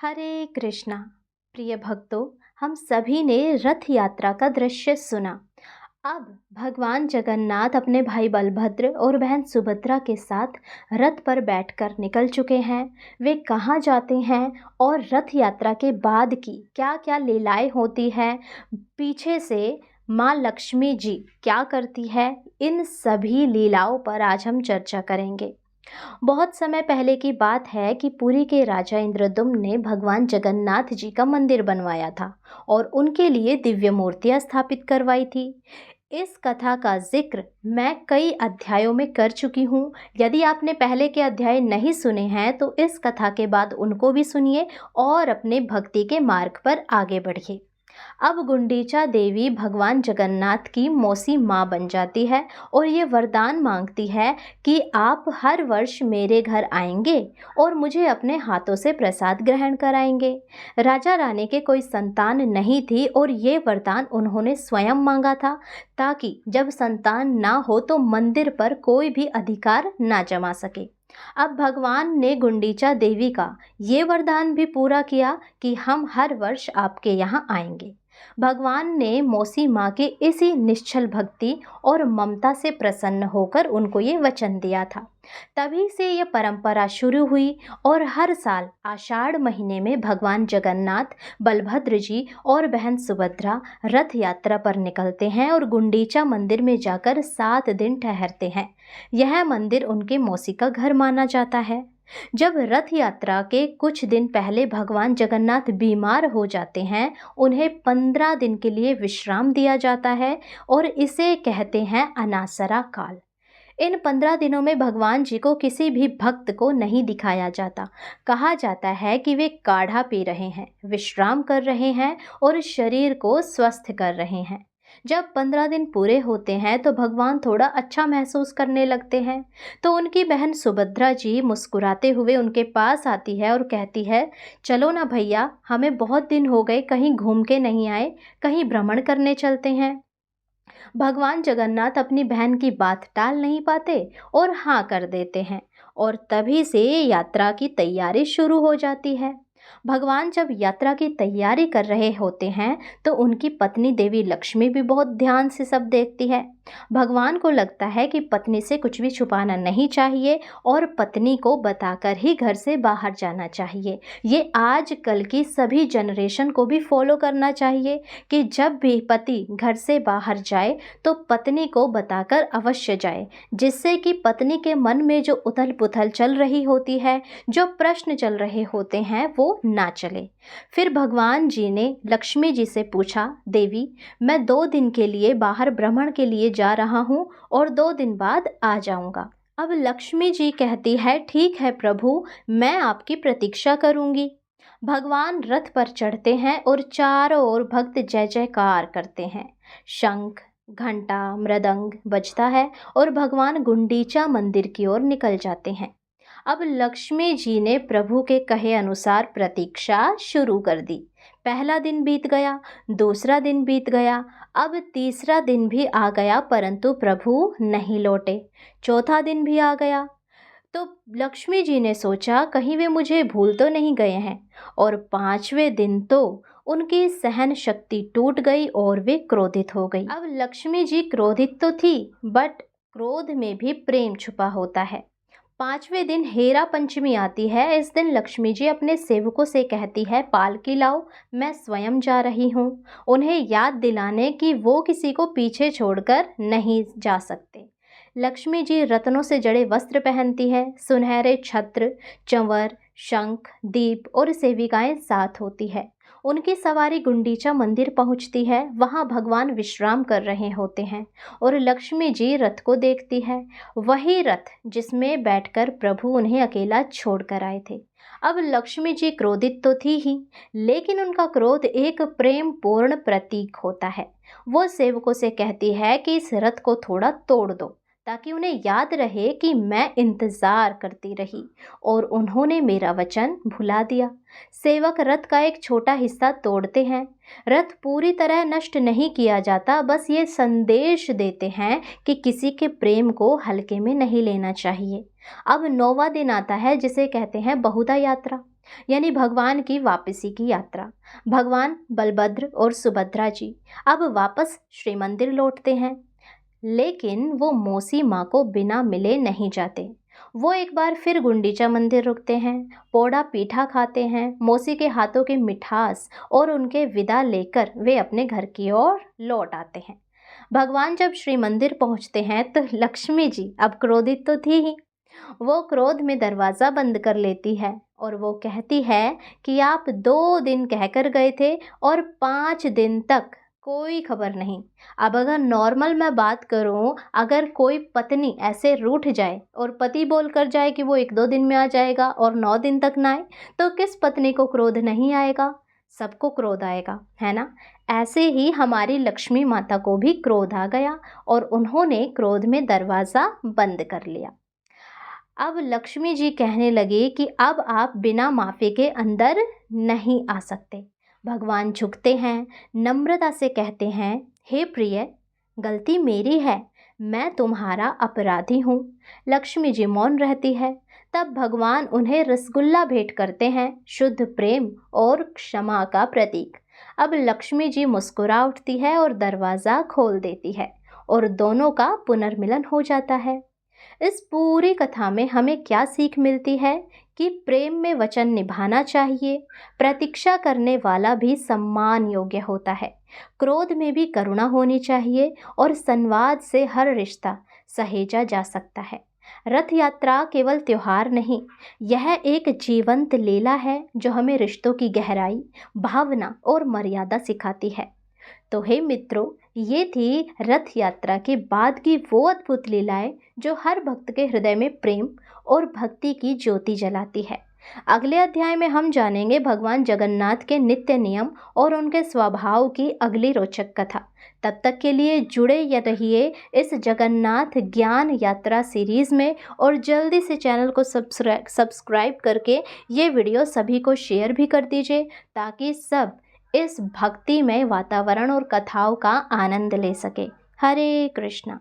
हरे कृष्णा। प्रिय भक्तों, हम सभी ने रथ यात्रा का दृश्य सुना। अब भगवान जगन्नाथ अपने भाई बलभद्र और बहन सुभद्रा के साथ रथ पर बैठकर निकल चुके हैं। वे कहाँ जाते हैं और रथ यात्रा के बाद की क्या क्या लीलाएं होती है, पीछे से माँ लक्ष्मी जी क्या करती है, इन सभी लीलाओं पर आज हम चर्चा करेंगे। बहुत समय पहले की बात है कि पुरी के राजा इंद्रदुम्न ने भगवान जगन्नाथ जी का मंदिर बनवाया था और उनके लिए दिव्य मूर्तियां स्थापित करवाई थी। इस कथा का जिक्र मैं कई अध्यायों में कर चुकी हूँ। यदि आपने पहले के अध्याय नहीं सुने हैं तो इस कथा के बाद उनको भी सुनिए और अपने भक्ति के मार्ग पर आगे बढ़िए। अब गुंडीचा देवी भगवान जगन्नाथ की मौसी माँ बन जाती है और ये वरदान मांगती है कि आप हर वर्ष मेरे घर आएंगे और मुझे अपने हाथों से प्रसाद ग्रहण कराएंगे। राजा रानी के कोई संतान नहीं थी और ये वरदान उन्होंने स्वयं मांगा था ताकि जब संतान ना हो तो मंदिर पर कोई भी अधिकार ना जमा सके। अब भगवान ने गुंडीचा देवी का ये वरदान भी पूरा किया कि हम हर वर्ष आपके यहाँ आएंगे। भगवान ने मौसी माँ के इसी निश्चल भक्ति और ममता से प्रसन्न होकर उनको ये वचन दिया था। तभी से ये परंपरा शुरू हुई और हर साल आषाढ़ महीने में भगवान जगन्नाथ, बलभद्र जी और बहन सुभद्रा रथ यात्रा पर निकलते हैं और गुंडीचा मंदिर में जाकर 7 दिन ठहरते हैं। यह मंदिर उनके मौसी का घर माना जाता है। जब रथ यात्रा के कुछ दिन पहले भगवान जगन्नाथ बीमार हो जाते हैं, उन्हें 15 दिन के लिए विश्राम दिया जाता है और इसे कहते हैं अनासरा काल। इन 15 दिनों में भगवान जी को किसी भी भक्त को नहीं दिखाया जाता। कहा जाता है कि वे काढ़ा पी रहे हैं, विश्राम कर रहे हैं और शरीर को स्वस्थ कर रहे हैं। जब 15 दिन पूरे होते हैं तो भगवान थोड़ा अच्छा महसूस करने लगते हैं। तो उनकी बहन सुभद्रा जी मुस्कुराते हुए उनके पास आती है और कहती है, चलो ना भैया, हमें बहुत दिन हो गए कहीं घूम के नहीं आए, कहीं भ्रमण करने चलते हैं। भगवान जगन्नाथ अपनी बहन की बात टाल नहीं पाते और हाँ कर देते हैं और तभी से यात्रा की तैयारी शुरू हो जाती है। भगवान जब यात्रा की तैयारी कर रहे होते हैं तो उनकी पत्नी देवी लक्ष्मी भी बहुत ध्यान से सब देखती है। भगवान को लगता है कि पत्नी से कुछ भी छुपाना नहीं चाहिए और पत्नी को बताकर ही घर से बाहर जाना चाहिए। ये आजकल की सभी जनरेशन को भी फॉलो करना चाहिए कि जब भी पति घर से बाहर जाए तो पत्नी को बताकर अवश्य जाए, जिससे कि पत्नी के मन में जो उथल पुथल चल रही होती है, जो प्रश्न चल रहे होते हैं, वो ना चले। फिर भगवान जी ने लक्ष्मी जी से पूछा, देवी, मैं 2 दिन के लिए बाहर भ्रमण के लिए जा रहा हूँ और 2 दिन बाद आ जाऊंगा। अब लक्ष्मी जी कहती है, ठीक है प्रभु, मैं आपकी प्रतीक्षा करूंगी। भगवान रथ पर चढ़ते हैं और चारों ओर भक्त जय जयकार करते हैं। शंख, घंटा, मृदंग बजता है और भगवान गुंडीचा मंदिर की ओर निकल जाते हैं। अब लक्ष्मी जी ने प्रभु के कहे अनुसार प्रतीक्षा शुरू कर दी। पहला दिन बीत गया, दूसरा दिन बीत गया, अब तीसरा दिन भी आ गया, परंतु प्रभु नहीं लौटे। चौथा दिन भी आ गया। तो लक्ष्मी जी ने सोचा कहीं वे मुझे भूल तो नहीं गए हैं, और 5वें दिन तो उनकी सहन शक्ति टूट गई और वे क्रोधित हो गई। अब लक्ष्मी जी क्रोधित तो थी, बट क्रोध में भी प्रेम छुपा होता है। 5वें दिन हेरा पंचमी आती है। इस दिन लक्ष्मी जी अपने सेवकों से कहती है, पालकी लाओ, मैं स्वयं जा रही हूँ, उन्हें याद दिलाने कि वो किसी को पीछे छोड़कर नहीं जा सकते। लक्ष्मी जी रत्नों से जड़े वस्त्र पहनती है, सुनहरे छत्र, चंवर, शंख, दीप और सेविकाएं साथ होती है। उनकी सवारी गुंडीचा मंदिर पहुंचती है। वहां भगवान विश्राम कर रहे होते हैं और लक्ष्मी जी रथ को देखती है, वही रथ जिसमें बैठकर प्रभु उन्हें अकेला छोड़कर आए थे। अब लक्ष्मी जी क्रोधित तो थी ही, लेकिन उनका क्रोध एक प्रेम पूर्ण प्रतीक होता है। वो सेवकों से कहती है कि इस रथ को थोड़ा तोड़ दो ताकि उन्हें याद रहे कि मैं इंतजार करती रही और उन्होंने मेरा वचन भुला दिया। सेवक रथ का एक छोटा हिस्सा तोड़ते हैं। रथ पूरी तरह नष्ट नहीं किया जाता, बस ये संदेश देते हैं कि किसी के प्रेम को हल्के में नहीं लेना चाहिए। अब 9वां दिन आता है जिसे कहते हैं बहुधा यात्रा। यानी भगवान की वापसी की यात्रा। भगवान बलभद्र और सुभद्रा जी अब वापस श्री मंदिर लौटते हैं, लेकिन वो मौसी माँ को बिना मिले नहीं जाते। वो एक बार फिर गुंडीचा मंदिर रुकते हैं, पोड़ा पीठा खाते हैं, मौसी के हाथों की मिठास और उनके विदा लेकर वे अपने घर की ओर लौट आते हैं। भगवान जब श्री मंदिर पहुंचते हैं तो लक्ष्मी जी अब क्रोधित तो थी ही। वो क्रोध में दरवाज़ा बंद कर लेती है और वो कहती है कि आप 2 दिन कहकर गए थे और 5 दिन तक कोई खबर नहीं। अब अगर नॉर्मल मैं बात करूं, अगर कोई पत्नी ऐसे रूठ जाए और पति बोल कर जाए कि वो 1-2 दिन में आ जाएगा और 9 दिन तक ना आए, तो किस पत्नी को क्रोध नहीं आएगा? सबको क्रोध आएगा, है ना? ऐसे ही हमारी लक्ष्मी माता को भी क्रोध आ गया और उन्होंने क्रोध में दरवाज़ा बंद कर लिया। अब लक्ष्मी जी कहने लगी कि अब आप बिना माफ़ी के अंदर नहीं आ सकते। भगवान झुकते हैं, नम्रता से कहते हैं, हे प्रिय, गलती मेरी है, मैं तुम्हारा अपराधी हूँ। लक्ष्मी जी मौन रहती है। तब भगवान उन्हें रसगुल्ला भेंट करते हैं, शुद्ध प्रेम और क्षमा का प्रतीक। अब लक्ष्मी जी मुस्कुरा उठती है और दरवाज़ा खोल देती है और दोनों का पुनर्मिलन हो जाता है। इस पूरी कथा में हमें क्या सीख मिलती है कि प्रेम में वचन निभाना चाहिए, प्रतीक्षा करने वाला भी सम्मान योग्य होता है, क्रोध में भी करुणा होनी चाहिए और संवाद से हर रिश्ता सहेजा जा सकता है। रथ यात्रा केवल त्योहार नहीं, यह एक जीवंत लीला है जो हमें रिश्तों की गहराई, भावना और मर्यादा सिखाती है। तो हे मित्रों, ये थी रथ यात्रा के बाद की वो अद्भुत लीलाएं जो हर भक्त के हृदय में प्रेम और भक्ति की ज्योति जलाती है। अगले अध्याय में हम जानेंगे भगवान जगन्नाथ के नित्य नियम और उनके स्वभाव की अगली रोचक कथा। तब तक के लिए जुड़े या रहिए इस जगन्नाथ ज्ञान यात्रा सीरीज़ में और जल्दी से चैनल को सब्सक्राइब करके ये वीडियो सभी को शेयर भी कर दीजिए, ताकि सब इस भक्तिमय वातावरण और कथाओं का आनंद ले सके। हरे कृष्णा।